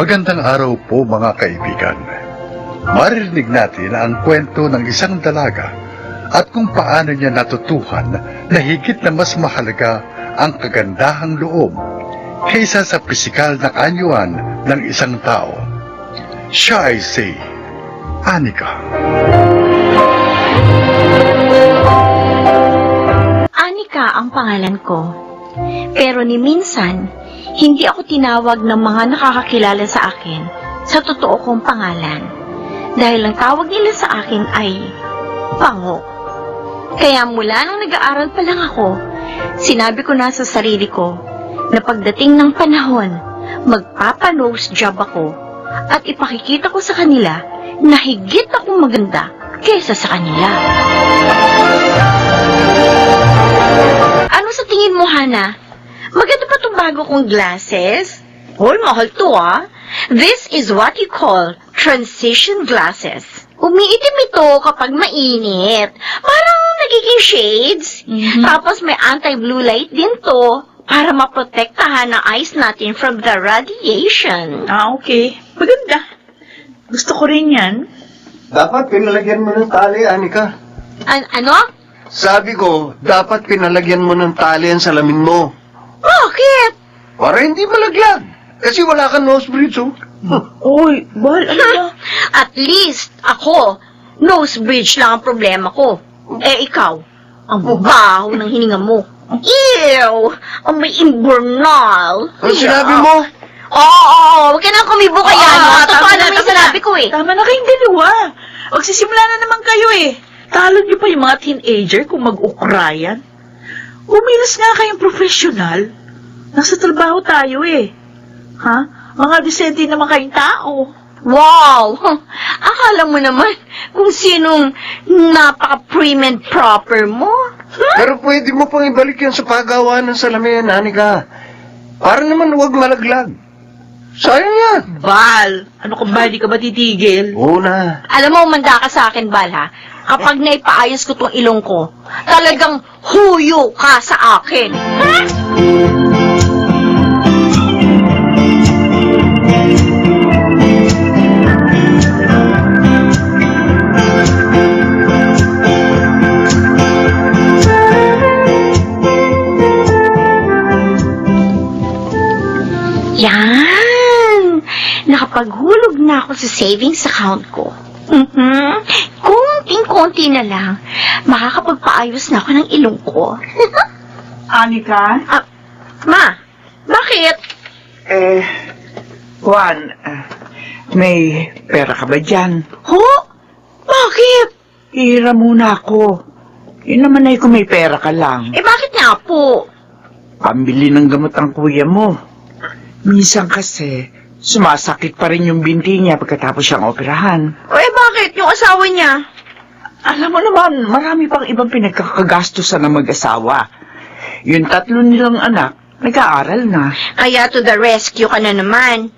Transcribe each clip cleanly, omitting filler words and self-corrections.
Magandang araw po mga kaibigan. Maririnig natin ang kwento ng isang dalaga at kung paano niya natutuhan na higit na mas mahalaga ang kagandahang loob kaysa sa pisikal na kaanyuan ng isang tao. Siya ay si Anika. Anika ang pangalan ko. Pero ni minsan, hindi ako tinawag ng mga nakakakilala sa akin sa totoo kong pangalan. Dahil ang tawag nila sa akin ay Pango. Kaya mula nang nag-aaral pa lang ako, sinabi ko na sa sarili ko na pagdating ng panahon, magpapa-nose job ako at ipakikita ko sa kanila na higit akong maganda kaysa sa kanila. Ano sa tingin mo, Hana? Maganda pa itong bago kong glasses? Hoy, mahal to ah. This is what you call transition glasses. Umiitim ito kapag mainit. Parang nagiging shades. Tapos may anti-blue light din to para maprotektahan ang eyes natin from the radiation. Ah, okay. Maganda. Gusto ko rin yan. Dapat pinalagyan mo ng tali, Anika. Ano? Sabi ko, dapat pinalagyan mo ng tali ang salamin mo. Bakit? Para hindi malaglag. Kasi wala kang nose bridge, oh. Oy, Bal, ano ba? At least, ako, nose bridge lang ang problema ko. Eh, ikaw, ang baho ng hininga mo. Ew! Ang may imburnal. Ano sinabi mo? Oo, huwag ka nang kumibo kaya. Totoo naman yung sinabi ko eh. Tama na kayong dalawa. Magsisimula na naman kayo eh. Talo niyo pa yung mga teenager kung mag-ukrayan. Umilas nga kayong professional. Nasa trabaho tayo eh. Ha? Mga disente naman kayong tao. Wow! Akala mo naman kung sinong napaka-prim and proper mo. Pero pwede mo pang ibalik yan sa paggawa ng salamin, Anika. Para naman huwag malaglag. Sayang yan. Bal, ano ka ba? Di ka ba titigil? Oo na. Alam mo, umanda ka sa akin, Bal, ha? Kapag naipaayos ko tong ilong ko, talagang huyo ka sa akin. Ha? Yan! Nakapaghulog na ako sa savings account ko. Konting-konti na lang, makakapagpaayos na ako ng ilong ko. Anika? Ma, bakit? Juan, may pera ka ba dyan? Ho? Bakit? Hira muna ako. Yun naman ay kung may pera ka lang. Eh, bakit nga po? Pambili ng gamot ang kuya mo. Minsan kasi, sumasakit pa rin yung binti niya pagkatapos siyang operahan. Eh, bakit? Yung asawa niya? Alam mo naman, marami pang ibang pinagkakagastusan ng mag-asawa. Yung 3 nilang anak, nag-aaral na. Kaya to the rescue ka na naman.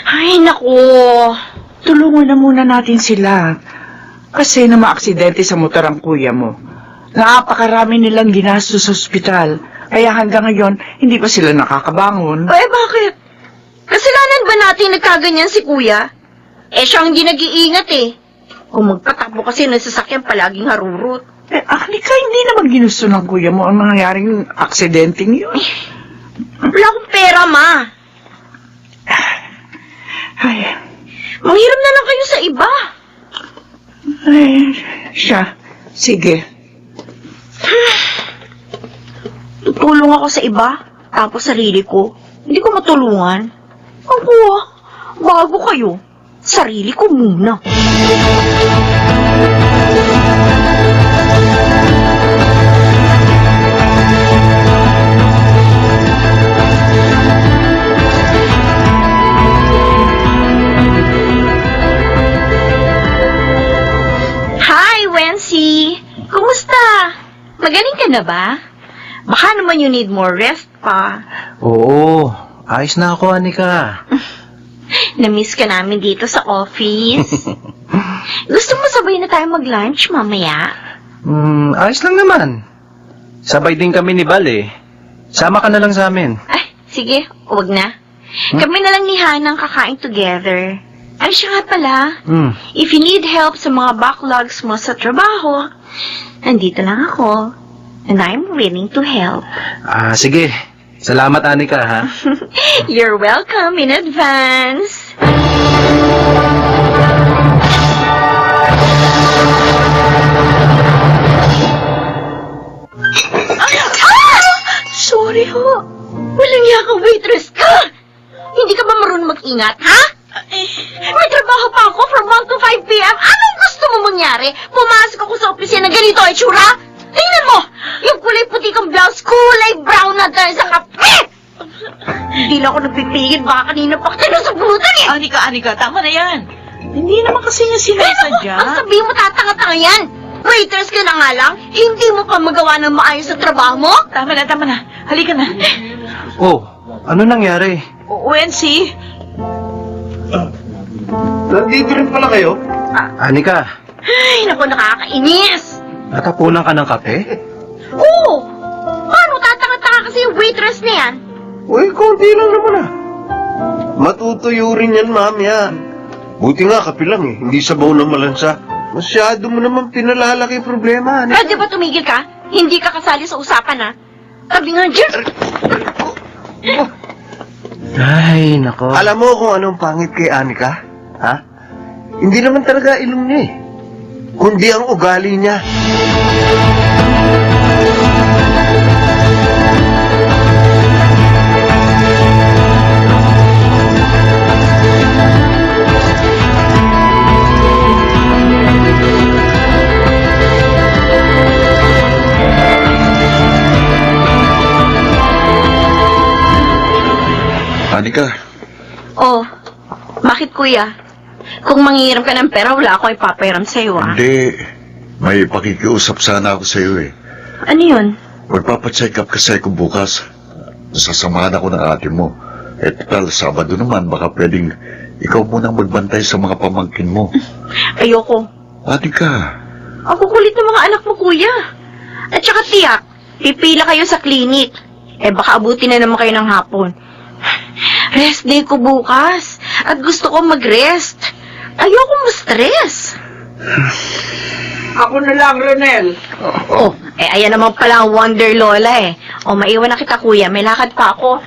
Ay, naku. Tulungan na muna natin sila. Kasi na maaksidente sa motor ang kuya mo. Napakarami nilang ginastos sa ospital. Kaya hanggang ngayon, hindi pa sila nakakabangon. Eh, bakit? Kasalanan ba natin nagkaganyan si kuya? Eh, siyang hindi nag-iingat eh. Kung magpatakbo kasi ng sasakyan palaging harurot. Eh, Anika, hindi naman ginusto ng kuya mo ang nangyaring aksidenteng yun. Wala akong pera, ma. Ay, Manghiram na lang kayo sa iba. ay, siya. Sige. Tutulong ako sa iba, tapos sarili ko. Hindi ko matulungan. Ako bago kayo, sarili ko muna. Hi, Wency! Kumusta? Magaling ka na ba? Baka naman you need more rest pa. Oo, ayos na ako, Anika. Na-miss ka namin dito sa office. Gusto mo sabay na tayo mag-lunch mamaya? Ayos lang naman. Sabay din kami ni Bal eh. Sama ka na lang sa amin. Ay, sige, huwag na. Kami na lang ni Hannah ang kakain together. Ay, siya nga pala. If you need help sa mga backlogs mo sa trabaho, nandito lang ako. And I'm willing to help. Sige. Salamat, Anika, ha? You're welcome in advance. Sorry ho. Walang yaka, waitress ka! Hindi ka ba marunong mag-ingat, ha? May trabaho pa ako from 1 to 5 p.m. Anong gusto mo mangyari? Pumasok ako sa opisina na ganito ay tsura? Tingnan mo! Yung kulay puti kong blouse, kulay brown na dahil sa kape! Hindi lang ako nagpipigil, baka kanina pa kita sa bulutan eh! Anika, tama na yan. Hindi naman kasi niya sinasadya. Ang sabihin mo tatanga-tanga yan! Waitress ka na nga lang, hindi mo pa magawa ng maayos sa trabaho mo? Tama na. Halika na. Oh, ano nangyari? UNC, Nandito rin pala kayo? Anika, Ay, naku, nakakainis! natapunan ka ng kape? Oo! Paano tatanga-tanga kasi yung waitress na yan? Uy, konti lang naman Matutuyo rin yan, mamaya. Buti nga, kape lang Hindi sabaw ng malansa. Masyado mo naman pinalalaki problema, Anika. Pwede ba tumigil ka? Hindi ka kasali sa usapan, ha? Tabi nga dyan! Ay, nako. Alam mo kung anong pangit kay Anika? Ha? Hindi naman talaga ilong niya kundi ang ugali niya. Anika, Oh, bakit kuya? Kung manghihiram ka ng pera, wala ako ipapahiram sa'yo, ha? hindi. May pakikiusap sana ako sa iyo eh. Ano yun? Magpapacheck up kasi ako bukas. Sasamahan ako ng ate mo. Total, Sabado naman, baka pwedeng ikaw munang magbantay sa mga pamangkin mo. Ayoko. Anika, Ang kukulit ng mga anak mo, kuya. At saka tiyak, pipila kayo sa klinik. Baka abutin na naman kayo ng hapon. Rest day ko bukas. At gusto ko mag-rest. Ayoko ma-stress. Ako na lang, Ronel. Oh, ayan naman pala ang Wonder Lola eh. Maiwan na kita, kuya. May lakad pa ako.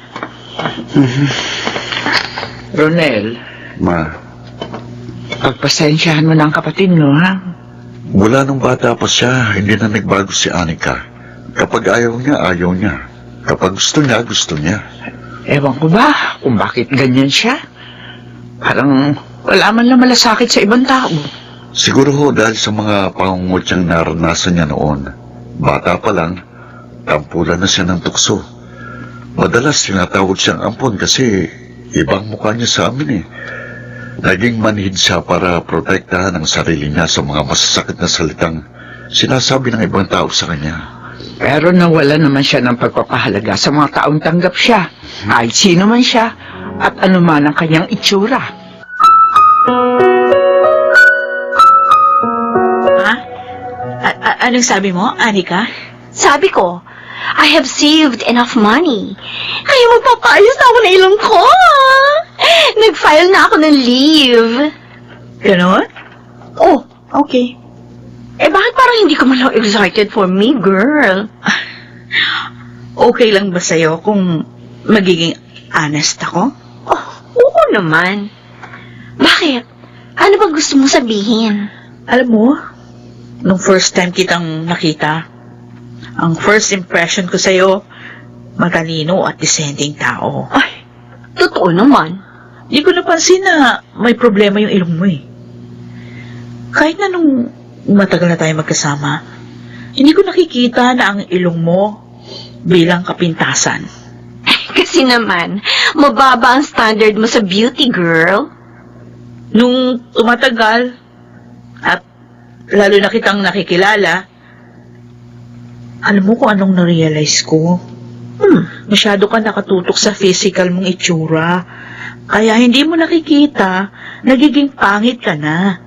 Ronel, ma, pagpasensyahan mo ng kapatid mo, ha? mula nung bata pa siya, hindi na nagbago si Anika. Kapag ayaw niya. Kapag gusto niya. Ewan ko ba kung bakit ganyan siya? Parang wala man lang malasakit sa ibang tao. Siguro ho dahil sa mga pangungutyang naranasan niya noon. Bata pa lang, tampulan na siya ng tukso. Madalas tinatawag siyang ampon kasi ibang mukha niya sa amin eh. Naging manhid siya para protektahan ang sarili niya sa mga masasakit na salitang sinasabi ng ibang tao sa kanya. Pero nawala naman siya ng pagpapahalaga sa mga taong tanggap siya. Kahit sino man siya at anuman ang kanyang itsura. ha? Anong sabi mo, Anika? Sabi ko, I have saved enough money. Kaya magpapayos na ako ng ilong ko. Nag-file na ako ng leave. Ganon? Oh, Okay. bakit parang hindi ka malang excited for me, girl? Okay lang ba sa'yo kung magiging honest ako? Oh, oo naman. Bakit? Ano ba gusto mo sabihin? Alam mo, nung first time kitang nakita, ang first impression ko sa'yo, matalino at dissenting tao. Ay, totoo naman. Di ko napansin na may problema yung ilong mo eh. Kahit na nung matagal na tayo magkasama, hindi ko nakikita na ang ilong mo bilang kapintasan. Kasi naman, mababa ang standard mo sa beauty, girl. Nung tumatagal, at lalo na kitang nakikilala, alam mo kung anong na-realize ko? Masyado ka nakatutok sa physical mong itsura. Kaya hindi mo nakikita, nagiging pangit ka na.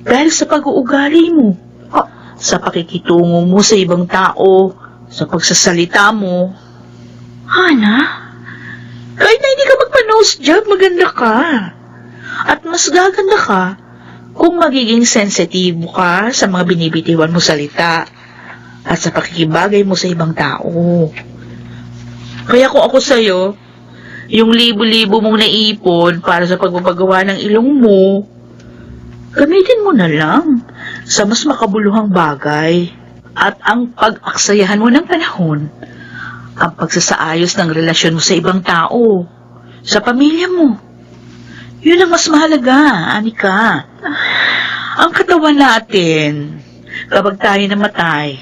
Dahil sa pag-uugali mo, sa pakikitungo mo sa ibang tao, sa pagsasalita mo. Hana, Kahit na hindi ka magpa-nose job, maganda ka. At mas gaganda ka kung magiging sensitibo ka sa mga binibitiwan mo salita at sa pakikibagay mo sa ibang tao. Kaya kung ako sa'yo, yung libo-libo mong naipon para sa pagpapagawa ng ilong mo, gamitin mo na lang sa mas makabuluhang bagay at ang pag-aksayahan mo ng panahon, ang pagsasaayos ng relasyon mo sa ibang tao, sa pamilya mo. Yun ang mas mahalaga, Anika. Ang katawan natin, kapag tayo namatay,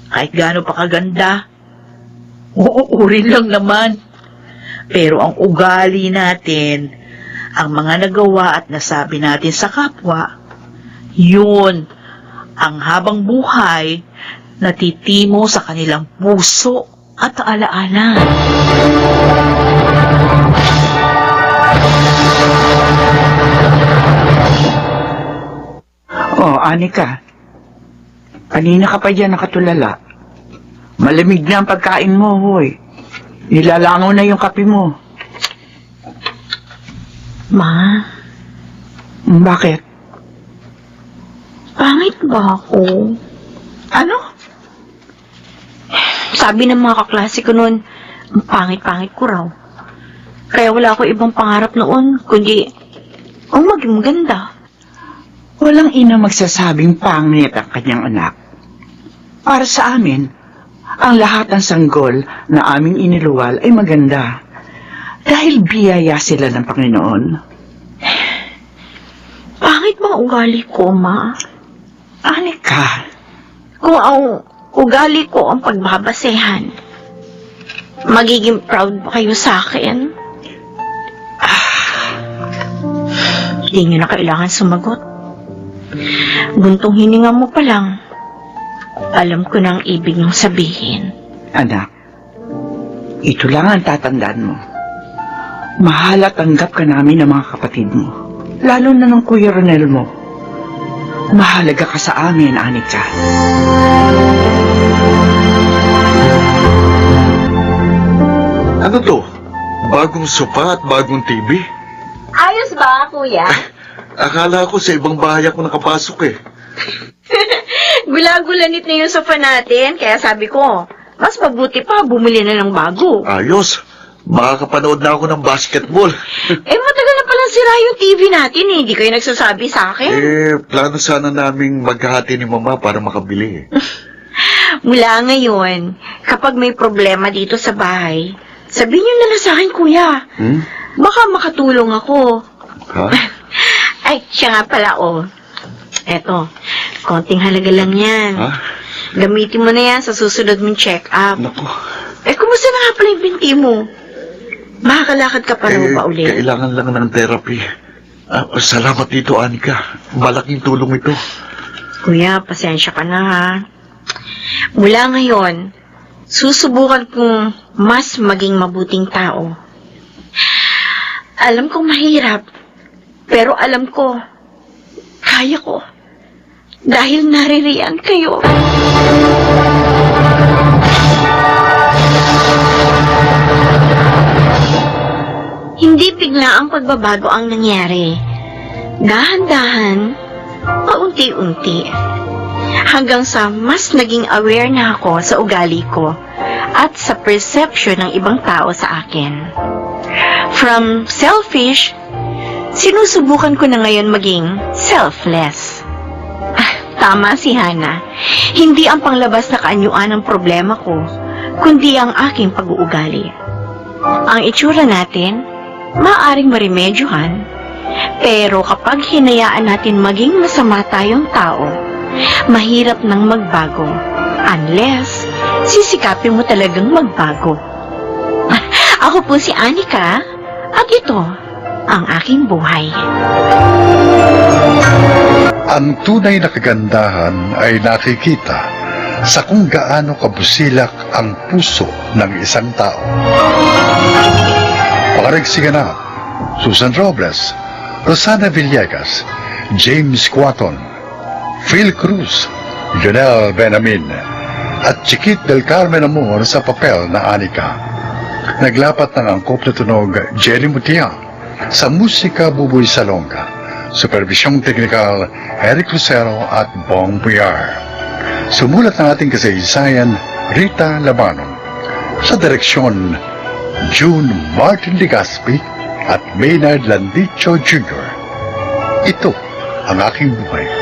kahit gaano pa kaganda, uuurin lang naman. Pero ang ugali natin, ang mga nagawa at nasabi natin sa kapwa, yun ang habang buhay natitimo sa kanilang puso at alaala. Oh, Anika. Kanina ka pa dyan nakatulala. Malamig na ang pagkain mo, hoy. Nilalangaw na yung kape mo. Ma, Bakit? pangit ba ako? Ano? Sabi ng mga kaklase ko noon, ang pangit-pangit ko raw. Kaya wala ako ibang pangarap noon, kundi ang maging maganda. Walang ina magsasabing pangit ang kanyang anak. Para sa amin, ang lahat ng sanggol na aming iniluwal ay maganda. Dahil biyaya sila ng Panginoon. Pangit ba ang ugali ko, Ma? Anika, Kung ang ugali ko ang pagbabasehan, magiging proud ba kayo sa akin? Hindi nyo na kailangan sumagot. Buntong hininga mo pa lang, alam ko na ang ibig niyong sabihin. anak, ito lang ang tatandaan mo. Mahal at tanggap ka namin ng mga kapatid mo. Lalo na ng Kuya Ronel mo. Mahalaga ka sa amin, Anika. Ano to? Bagong sofa at bagong TV? Ayos ba, Kuya? Akala ko sa ibang bahay ako nakapasok eh. Gula-gulanit na yung sofa natin, kaya sabi ko, mas mabuti pa bumili na ng bago. Ayos. Makakapanood na ako ng basketball. Matagal na palang sira yung TV natin eh. Hindi kayo nagsasabi sa akin. Plano sana naming maghahati ni Mama para makabili eh. Mula ngayon, kapag may problema dito sa bahay, sabihin niyo na lang sa akin, Kuya. Hmm? Baka makatulong ako. Ha? Ay, siya nga pala, oh. Eto, konting halaga lang yan. Ha? Gamitin mo na yan sa susunod mong check-up. Naku. Kumusta na nga pala yung binti mo? Makakalakad ka pa rin ba ulit? Kailangan lang ng therapy. Salamat dito, Anika. Malaking tulong ito. Kuya, pasensya ka na ha. Mula ngayon, susubukan kong mas maging mabuting tao. Alam kong mahirap, pero alam ko, kaya ko. Dahil naririyan kayo. Hindi bigla ang pagbabago ang nangyari. Dahan-dahan, paunti-unti. Hanggang sa mas naging aware na ako sa ugali ko at sa perception ng ibang tao sa akin. From selfish, sinusubukan ko na ngayon maging selfless. Tama si Hana. Hindi ang panglabas na kaanyuan ang problema ko, kundi ang aking pag-uugali. Ang itsura natin, maaaring maremedyohan, pero kapag hinayaan natin maging masama tayong tao, mahirap nang magbago, unless sisikapin mo talagang magbago. Ako po si Anika, at ito ang aking buhay. Ang tunay na kagandahan ay nakikita sa kung gaano kabusilak ang puso ng isang tao. Pakarigsigan na, Susan Robles, Rosana Villegas, James Quaton, Phil Cruz, Jonel Benamin, at Chiquit del Carmen Amor sa papel na Anika. Naglapat ng angkop na tunog Jerry Mutia. Sa musika, Buboy Salonga. Supervisyong teknikal, Eric Lucero at Bong Buyar. Sumulat ng ating kasaysayan, Rita Labano. Sa direksyon, June Martin Legaspi at Maynard Landicho Jr. Ito ang aking buhay.